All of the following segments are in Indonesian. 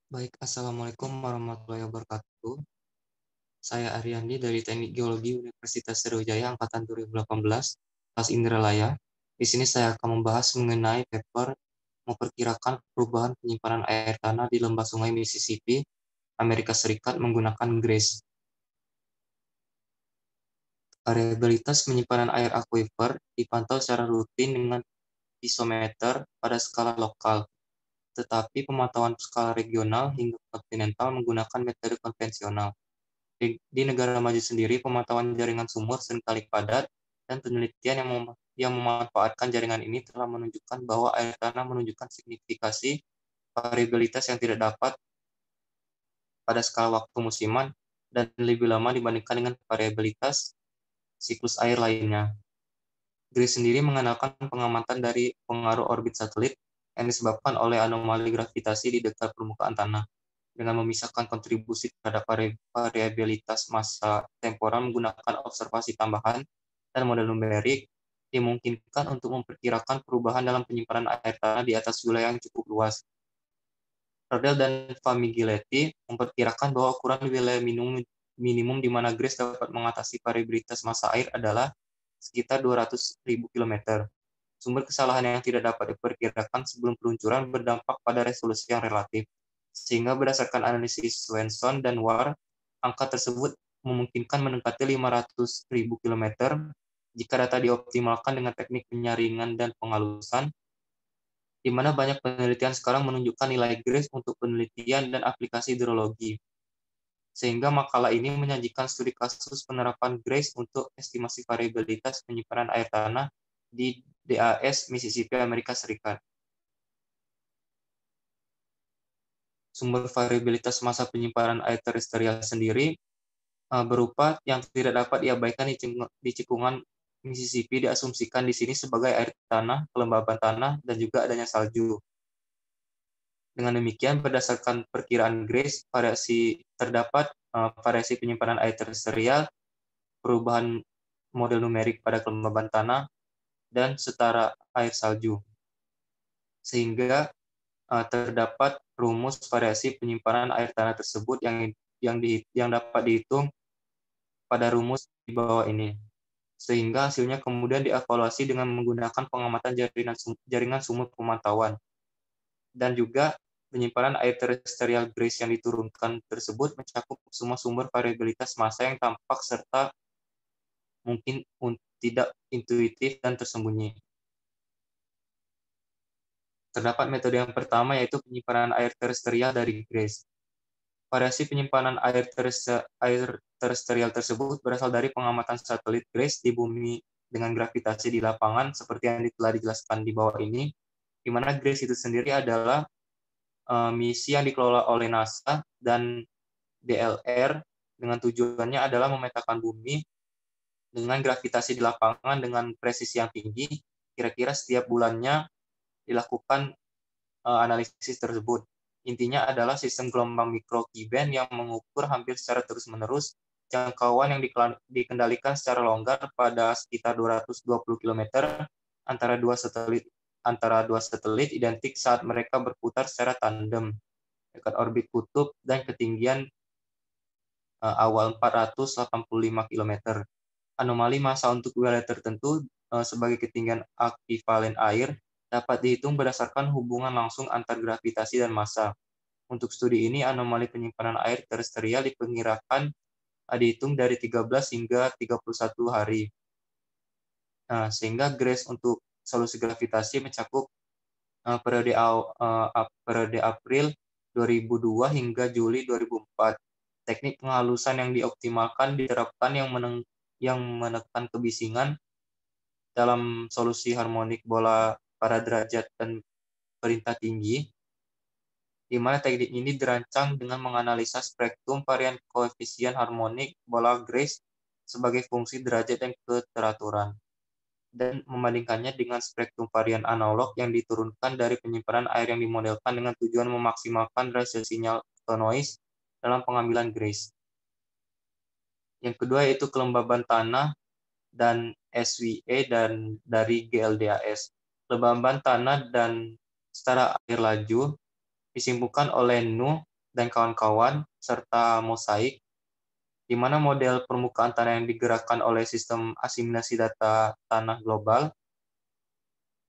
Baik, Assalamualaikum warahmatullahi wabarakatuh. Saya Ariandi dari Teknik Geologi Universitas Sriwijaya Angkatan 2018, kelas Indralaya. Di sini saya akan membahas mengenai paper memperkirakan perubahan penyimpanan air tanah di lembah sungai Mississippi, Amerika Serikat menggunakan GRACE. Variabilitas penyimpanan air akuifer dipantau secara rutin dengan pisometer pada skala lokal, tetapi pemantauan skala regional hingga kontinental menggunakan metode konvensional. Di negara maju sendiri, pemantauan jaringan sumur seringkali padat, dan penelitian yang memanfaatkan jaringan ini telah menunjukkan bahwa air tanah menunjukkan signifikasi variabilitas yang tidak dapat pada skala waktu musiman dan lebih lama dibandingkan dengan variabilitas siklus air lainnya. GRACE sendiri mengandalkan pengamatan dari pengaruh orbit satelit yang disebabkan oleh anomali gravitasi di dekat permukaan tanah, dengan memisahkan kontribusi terhadap variabilitas massa temporal menggunakan observasi tambahan dan model numerik, dimungkinkan untuk memperkirakan perubahan dalam penyimpanan air tanah di atas wilayah yang cukup luas. Rodel dan Famiglietti memperkirakan bahwa ukuran wilayah minimum di mana GRACE dapat mengatasi variabilitas massa air adalah sekitar 200.000 km. Sumber kesalahan yang tidak dapat diperkirakan sebelum peluncuran berdampak pada resolusi yang relatif, sehingga berdasarkan analisis Swenson dan War, angka tersebut memungkinkan mendekati 500.000 km jika data dioptimalkan dengan teknik penyaringan dan penghalusan, di mana banyak penelitian sekarang menunjukkan nilai GRACE untuk penelitian dan aplikasi hidrologi. Sehingga makalah ini menyajikan studi kasus penerapan GRACE untuk estimasi variabilitas penyimpanan air tanah di DAS Mississippi, Amerika Serikat. Sumber variabilitas massa penyimpanan air terestrial sendiri berupa yang tidak dapat diabaikan di cekungan Mississippi diasumsikan di sini sebagai air tanah, kelembaban tanah, dan juga adanya salju. Dengan demikian, berdasarkan perkiraan GRACE, terdapat variasi penyimpanan air terestrial, perubahan model numerik pada kelembaban tanah, dan setara air salju. Sehingga terdapat rumus variasi penyimpanan air tanah tersebut yang dapat dihitung pada rumus di bawah ini. Sehingga hasilnya kemudian dievaluasi dengan menggunakan pengamatan jaringan sumur pemantauan. Dan juga penyimpanan air terestrial GRACE yang diturunkan tersebut mencakup semua sumber variabilitas massa yang tampak serta mungkin tidak intuitif dan tersembunyi. Terdapat metode yang pertama yaitu penyimpanan air terestrial dari GRACE. Variasi penyimpanan air terestrial tersebut berasal dari pengamatan satelit GRACE di bumi dengan gravitasi di lapangan seperti yang telah dijelaskan di bawah ini, di mana GRACE itu sendiri adalah misi yang dikelola oleh NASA dan DLR dengan tujuannya adalah memetakan bumi dengan gravitasi di lapangan dengan presisi yang tinggi. Kira-kira setiap bulannya dilakukan analisis tersebut. Intinya adalah sistem gelombang mikro K-band yang mengukur hampir secara terus-menerus jangkauan yang dikendalikan secara longgar pada sekitar 220 km antara dua satelit identik saat mereka berputar secara tandem dekat orbit kutub dan ketinggian awal 485 km. Anomali massa untuk wilayah tertentu sebagai ketinggian ekivalen air dapat dihitung berdasarkan hubungan langsung antar gravitasi dan massa. Untuk studi ini, anomali penyimpanan air terestrial diperkirakan dihitung dari 13 hingga 31 hari. Nah, sehingga GRACE untuk solusi gravitasi mencakup periode April 2002 hingga Juli 2004. Teknik penghalusan yang dioptimalkan diterapkan yang menekan kebisingan dalam solusi harmonik bola pada derajat dan perintah tinggi, di mana teknik ini dirancang dengan menganalisa spektrum varian koefisien harmonik bola GRACE sebagai fungsi derajat dan keteraturan, dan membandingkannya dengan spektrum varian analog yang diturunkan dari penyimpanan air yang dimodelkan dengan tujuan memaksimalkan rasio sinyal atau noise dalam pengambilan GRACE. Yang kedua yaitu kelembaban tanah dan SWE dan dari GLDAS. Kelembaban tanah dan setara air laju disimpulkan oleh Nu dan kawan-kawan, serta mosaik, di mana model permukaan tanah yang digerakkan oleh sistem asimilasi data tanah global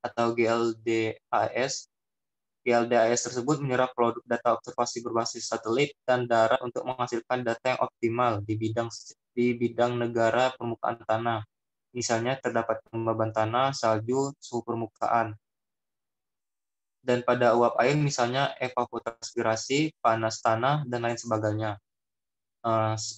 atau GLDAS. GLDAS tersebut menyerap produk data observasi berbasis satelit dan darat untuk menghasilkan data yang optimal di bidang negara permukaan tanah. Misalnya terdapat kelembaban tanah, salju, suhu permukaan. Dan pada uap air misalnya evapotranspirasi, panas tanah, dan lain sebagainya.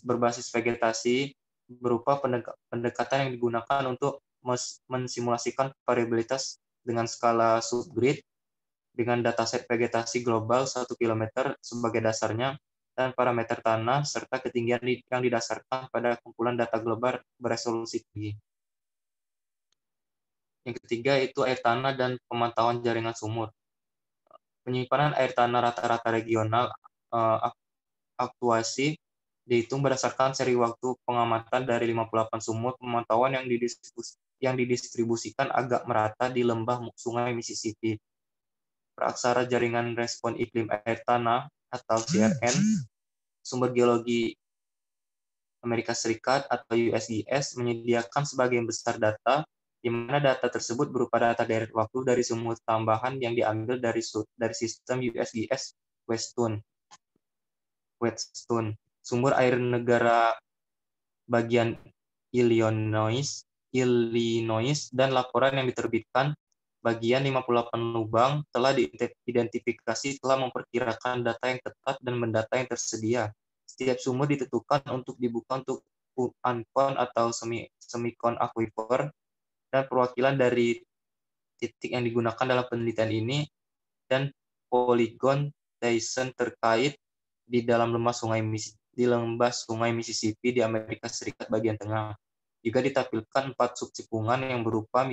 Berbasis vegetasi berupa pendekatan yang digunakan untuk mensimulasikan variabilitas dengan skala subgrid dengan dataset vegetasi global 1 km sebagai dasarnya dan parameter tanah serta ketinggian yang didasarkan pada kumpulan data global beresolusi tinggi. Yang ketiga itu air tanah dan pemantauan jaringan sumur. Penyimpanan air tanah rata-rata regional aktuasi dihitung berdasarkan seri waktu pengamatan dari 58 sumur pemantauan yang didistribusikan agak merata di lembah Sungai Mississippi. Peraksara Jaringan Respon Iklim Air Tanah atau CRN, Sumber Geologi Amerika Serikat atau USGS menyediakan sebagian besar data, di mana data tersebut berupa data deret waktu dari sumur tambahan yang diambil dari sistem USGS Whetstone, sumber air negara bagian Illinois, dan laporan yang diterbitkan bagian 58 lubang telah diidentifikasi telah memperkirakan data yang tepat dan mendata yang tersedia. Setiap sumur ditentukan untuk dibuka untuk uncon atau semicon aquifer dan perwakilan dari titik yang digunakan dalam penelitian ini dan poligon Dyson terkait di dalam lembah Sungai Mississippi di Amerika Serikat bagian tengah. Juga ditampilkan 4 subcekungan yang berupa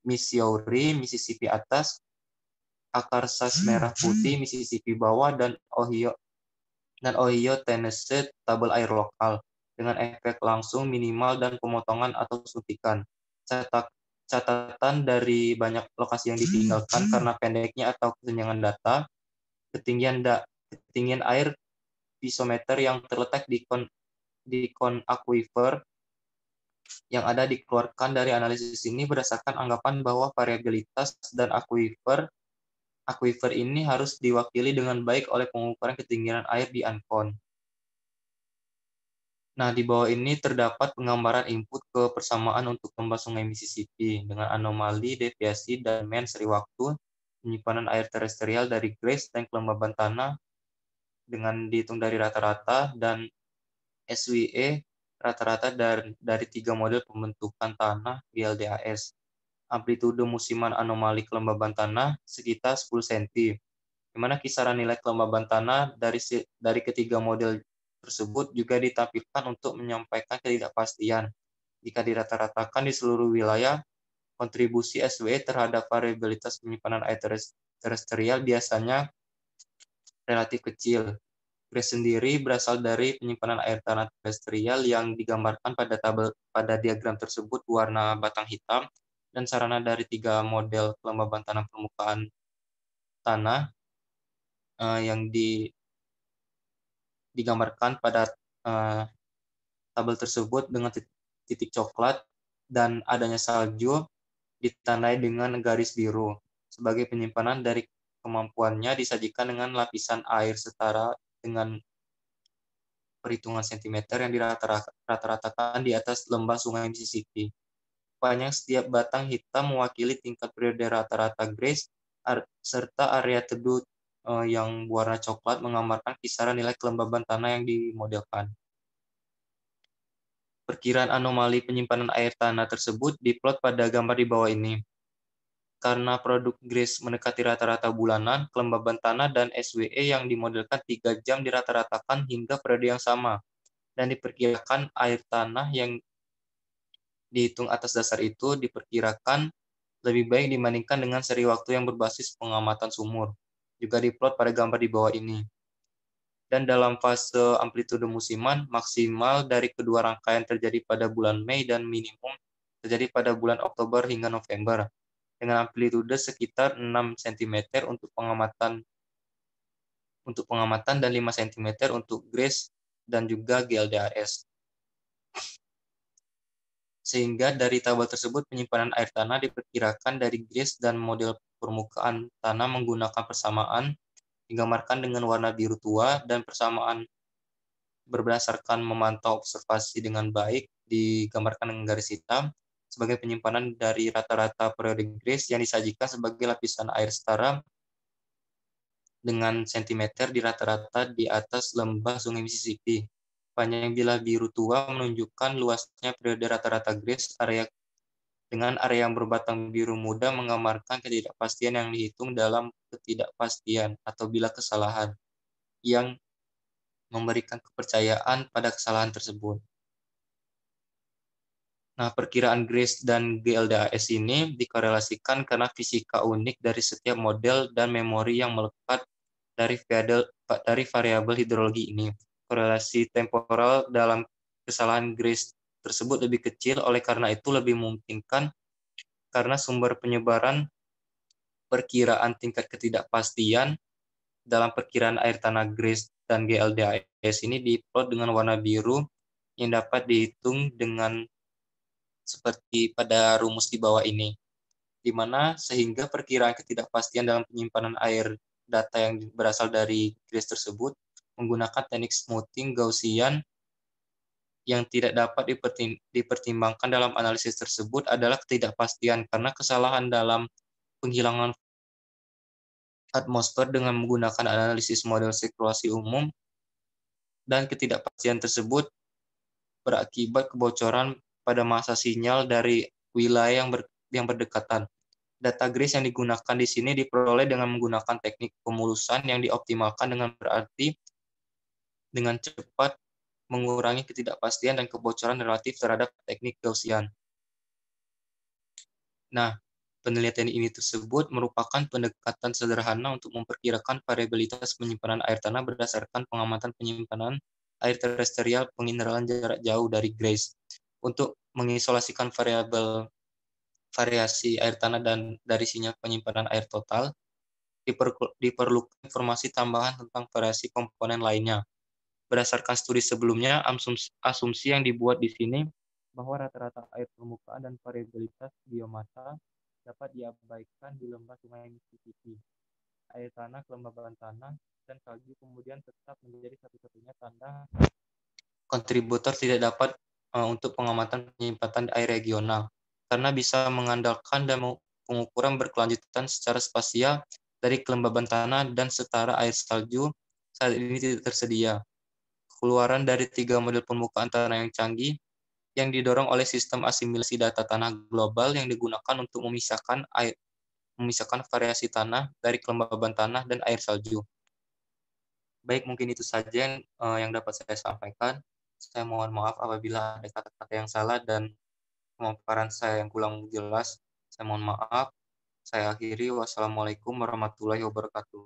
Missouri, Mississippi atas, Arkansas merah putih, Mississippi bawah, dan Ohio, Tennessee tabel air lokal dengan efek langsung minimal dan pemotongan atau suntikan. Catatan dari banyak lokasi yang ditinggalkan karena pendeknya atau kesenjangan data, ketinggian air pisometer yang terletak di kon aquifer yang ada dikeluarkan dari analisis ini berdasarkan anggapan bahwa variabilitas dan aquifer ini harus diwakili dengan baik oleh pengukuran ketinggian air di ancon. Nah, di bawah ini terdapat penggambaran input ke persamaan untuk lembah Sungai Mississippi dengan anomali, deviasi, dan mean seri waktu, penyimpanan air terestrial dari GRACE dan kelembaban tanah dengan dihitung dari rata-rata, dan SWE rata-rata dari 3 model pembentukan tanah GLDAS. Amplitude musiman anomali kelembaban tanah sekitar 10 cm, di mana kisaran nilai kelembaban tanah dari ketiga model tersebut juga ditampilkan untuk menyampaikan ketidakpastian. Jika dirata-ratakan di seluruh wilayah, kontribusi SWE terhadap variabilitas penyimpanan air terestrial biasanya relatif kecil. GRACE sendiri berasal dari penyimpanan air tanah terestrial yang digambarkan pada diagram tersebut warna batang hitam dan sarana dari 3 model kelembaban tanah permukaan tanah yang digambarkan pada tabel tersebut dengan titik coklat dan adanya salju ditandai dengan garis biru. Sebagai penyimpanan dari kemampuannya disajikan dengan lapisan air setara dengan perhitungan sentimeter yang dirata-ratakan di atas lembah Sungai Mississippi. Sepanjang setiap batang hitam mewakili tingkat periode rata-rata GRACE serta area teduh yang warna coklat menggambarkan kisaran nilai kelembaban tanah yang dimodelkan. Perkiraan anomali penyimpanan air tanah tersebut diplot pada gambar di bawah ini. Karena produk GRACE mendekati rata-rata bulanan, kelembaban tanah dan SWE yang dimodelkan 3 jam dirata-ratakan hingga periode yang sama, dan diperkirakan air tanah yang dihitung atas dasar itu diperkirakan lebih baik dibandingkan dengan seri waktu yang berbasis pengamatan sumur. Juga diplot pada gambar di bawah ini. Dan dalam fase amplitude musiman, maksimal dari kedua rangkaian terjadi pada bulan Mei dan minimum terjadi pada bulan Oktober hingga November, dengan amplitude sekitar 6 cm untuk pengamatan untuk pengamatan dan 5 cm untuk GRACE dan juga GLDAS. Sehingga dari tabel tersebut penyimpanan air tanah diperkirakan dari GRACE dan model permukaan tanah menggunakan persamaan digambarkan dengan warna biru tua dan persamaan berdasarkan memantau observasi dengan baik digambarkan dengan garis hitam sebagai penyimpanan dari rata-rata periode GRACE yang disajikan sebagai lapisan air setara dengan sentimeter di rata-rata di atas lembah Sungai Mississippi. Panjang bilah biru tua menunjukkan luasnya periode rata-rata GRACE dengan area yang berbatang biru muda menggambarkan ketidakpastian yang dihitung dalam ketidakpastian atau bila kesalahan yang memberikan kepercayaan pada kesalahan tersebut. Nah, perkiraan GRACE dan GLDAS ini dikorelasikan karena fisika unik dari setiap model dan memori yang melekat dari variabel hidrologi ini. Korelasi temporal dalam kesalahan GRACE tersebut lebih kecil, oleh karena itu lebih memungkinkan karena sumber penyebaran perkiraan tingkat ketidakpastian dalam perkiraan air tanah GRACE dan GLDAS ini diplot dengan warna biru yang dapat dihitung dengan seperti pada rumus di bawah ini, di mana sehingga perkiraan ketidakpastian dalam penyimpanan air data yang berasal dari GRACE tersebut menggunakan teknik smoothing Gaussian yang tidak dapat dipertimbangkan dalam analisis tersebut adalah ketidakpastian karena kesalahan dalam penghilangan atmosfer dengan menggunakan analisis model sirkulasi umum dan ketidakpastian tersebut berakibat kebocoran pada massa sinyal dari wilayah yang berdekatan. Data GRACE yang digunakan di sini diperoleh dengan menggunakan teknik pemulusan yang dioptimalkan dengan berarti dengan cepat mengurangi ketidakpastian dan kebocoran relatif terhadap teknik Gaussian. Nah, penelitian ini tersebut merupakan pendekatan sederhana untuk memperkirakan variabilitas penyimpanan air tanah berdasarkan pengamatan penyimpanan air terestrial penginderaan jarak jauh dari GRACE. Untuk mengisolasikan variasi air tanah dan dari sinyal penyimpanan air total, diperlukan informasi tambahan tentang variasi komponen lainnya. Berdasarkan studi sebelumnya, asumsi yang dibuat di sini bahwa rata-rata air permukaan dan variabilitas biomasa dapat diabaikan di lembah Sungai Mississippi. Air tanah, kelembaban tanah, dan salju kemudian tetap menjadi satu-satunya tanda kontributor tidak dapat untuk pengamatan penyimpanan air regional, karena bisa mengandalkan dan pengukuran berkelanjutan secara spasial dari kelembaban tanah dan setara air salju saat ini tidak tersedia. Keluaran dari 3 model permukaan tanah yang canggih yang didorong oleh sistem asimilasi data tanah global yang digunakan untuk memisahkan variasi tanah dari kelembaban tanah dan air salju. Baik, mungkin itu saja yang dapat saya sampaikan. Saya mohon maaf apabila ada kata-kata yang salah dan pemaparan saya yang kurang jelas. Saya mohon maaf. Saya akhiri. Wassalamualaikum warahmatullahi wabarakatuh.